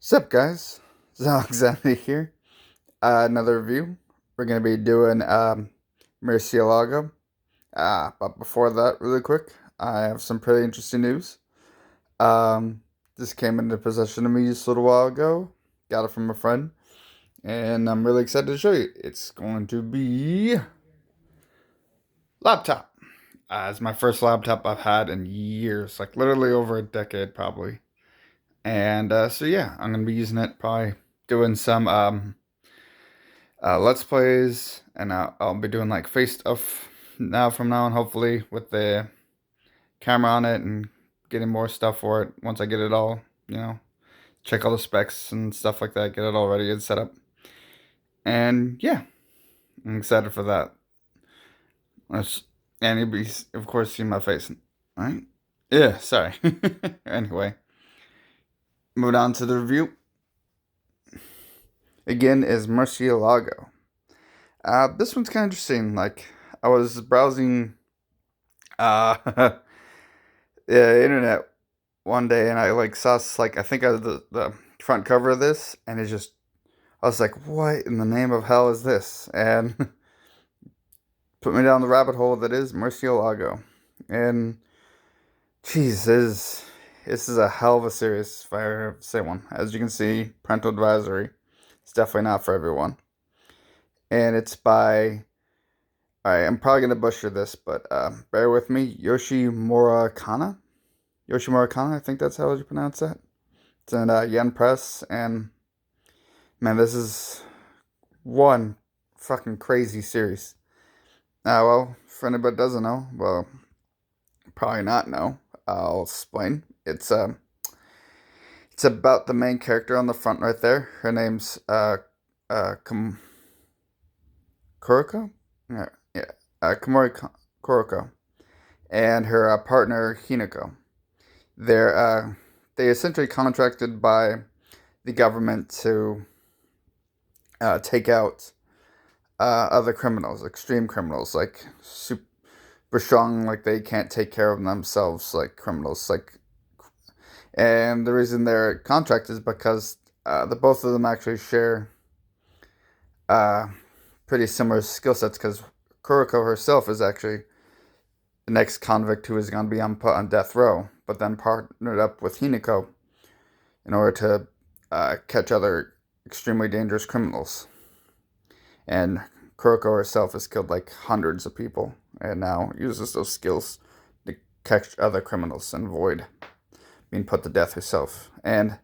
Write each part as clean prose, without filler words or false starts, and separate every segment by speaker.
Speaker 1: Sup, guys? It's Alexander here. Another review. We're going to be doing Murcielago. But before that, really quick, I have some pretty interesting news. Um, this came into possession of me just a little while ago. Got it from a friend, and I'm really excited to show you. It's going to be laptop. It's my first laptop I've had in years, like literally over a decade, probably. And so yeah, I'm gonna be using it, probably doing some let's plays, and I'll be doing like face stuff now from now on, hopefully with the camera on it and getting more stuff for it once I get it all, check all the specs and stuff like that, get it all ready and set up. And yeah, I'm excited for that. Let's, and you'll be, of course, see my face, right? Yeah, sorry. Anyway, moving on to the review. Again, is Murcielago. This one's kind of interesting. Like, I was browsing the internet one day, and I like saw like I think I was the front cover of this, and it just I was like, what in the name of hell is this? And put me down the rabbit hole that is Murcielago. And geez, this is a hell of a series, if I ever say one. As you can see, parental advisory. It's definitely not for everyone. And it's by, alright, I'm probably gonna butcher this, but bear with me. Yoshimurakana. Yoshimurakana, I think that's how you pronounce that. It's in Yen Press, and man, this is one fucking crazy series. Well, for anybody that doesn't know, well, probably not know. I'll explain. It's about the main character on the front right there. Her name's Kuroko. Yeah, Komori Kuroko, and her partner Hinako. They essentially contracted by the government to take out other criminals, extreme criminals, like super strong, like they can't take care of themselves, like criminals, like. And the reason they're contract is because the both of them actually share uh, pretty similar skill sets. Because Kuroko herself is actually the next convict who is going to be put on death row, but then partnered up with Hinako in order to catch other extremely dangerous criminals. And Kuroko herself has killed like hundreds of people, and now uses those skills to catch other criminals and avoid being put to death herself. And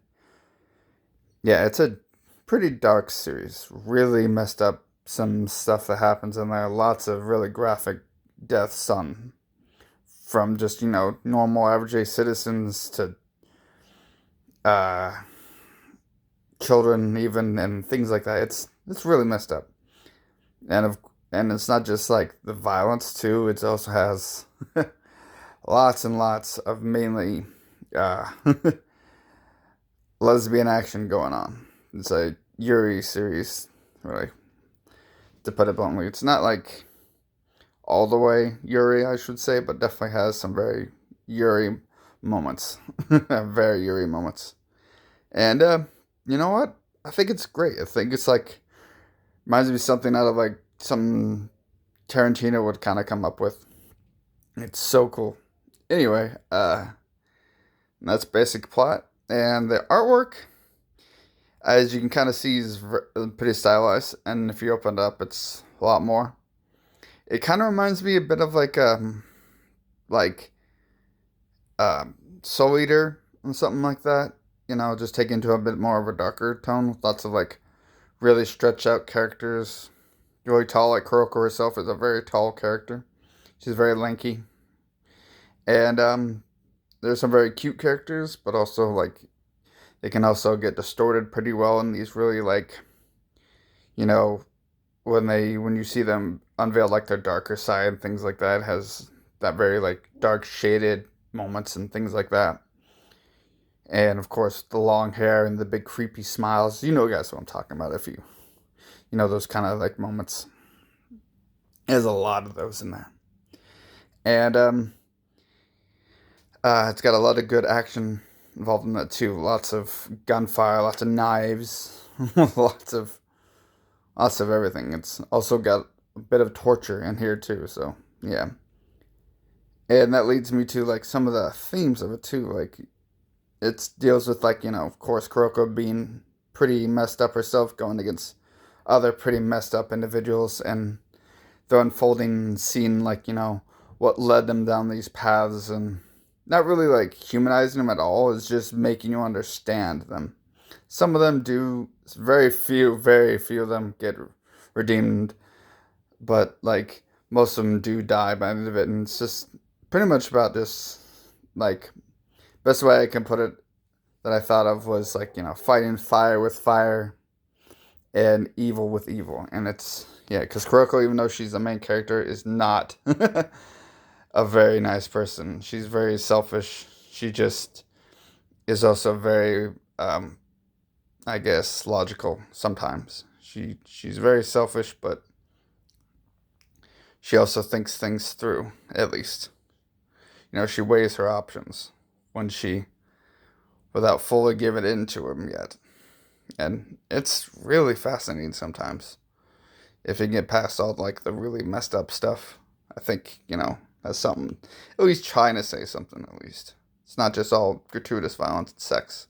Speaker 1: yeah, it's a pretty dark series. Really messed up some stuff that happens in there. Lots of really graphic deaths on from just, normal everyday citizens to uh children even, and things like that. It's really messed up. And it's not just like the violence too. It also has lots and lots of mainly uh lesbian action going on. It's a Yuri series, really, to put it bluntly. It's not like all the way Yuri, I should say, but definitely has some very Yuri moments. Very Yuri moments. And you know what? I think it's great. I think it's like reminds me of something out of like some Tarantino would kind of come up with. It's so cool. Anyway, that's basic plot. And the artwork, as you can kind of see, is pretty stylized. And if you open it up, it's a lot more. It kind of reminds me a bit of like Soul Eater and something like that. Just take into a bit more of a darker tone with lots of like really stretched out characters. Really tall, like Kuroko herself is a very tall character. She's very lanky. And there's some very cute characters, but also like they can also get distorted pretty well in these really like, you know, when you see them unveil like their darker side and things like that, it has that very like dark shaded moments and things like that. And of course the long hair and the big creepy smiles. You know guys what I'm talking about if you know those kind of like moments. There's a lot of those in there. And it's got a lot of good action involved in that too. Lots of gunfire, lots of knives, lots of everything. It's also got a bit of torture in here too. So yeah, and that leads me to like some of the themes of it too. Like it deals with like of course Kuroko being pretty messed up herself, going against other pretty messed up individuals, and the unfolding scene, like what led them down these paths, and not really like humanizing them at all. Is just making you understand them. Some of them do. Very few of them get redeemed, but like most of them do die by the end of it, and it's just pretty much about this. Like best way I can put it that I thought of was like fighting fire with fire and evil with evil, and it's yeah, because Kuroko, even though she's the main character, is not a very nice person. She's very selfish. She just is also very, I guess, logical sometimes. She's very selfish, but she also thinks things through. At least, she weighs her options when she, without fully giving in to him yet. And it's really fascinating sometimes. If you get past all like the really messed up stuff, I think that's something. At least trying to say something. At least it's not just all gratuitous violence and sex.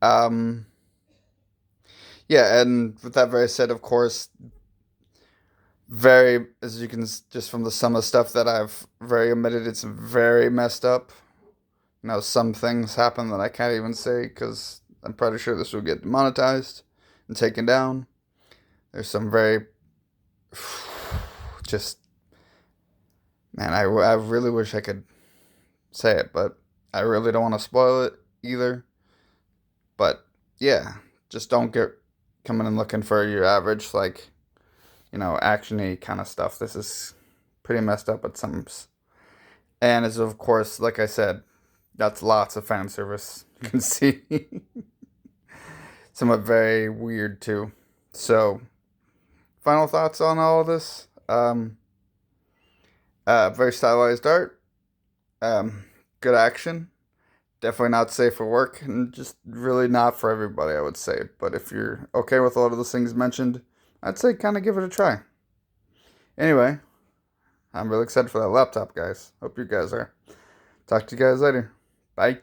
Speaker 1: Um, yeah, and with that very said, of course, very as you can just from the sum of stuff that I've very omitted, it's very messed up. Some things happen that I can't even say because I'm pretty sure this will get demonetized and taken down. There's some very just man, I really wish I could say it, but I really don't want to spoil it either. But yeah, just don't get coming and looking for your average like actiony kind of stuff. This is pretty messed up at some, and is of course, like I said, that's lots of fan service. You can see some of very weird too. So, final thoughts on all of this. Very stylized art. Good action. Definitely not safe for work, and just really not for everybody, I would say. But if you're okay with a lot of those things mentioned, I'd say kind of give it a try. Anyway, I'm really excited for that laptop, guys. Hope you guys are. Talk to you guys later. Bye.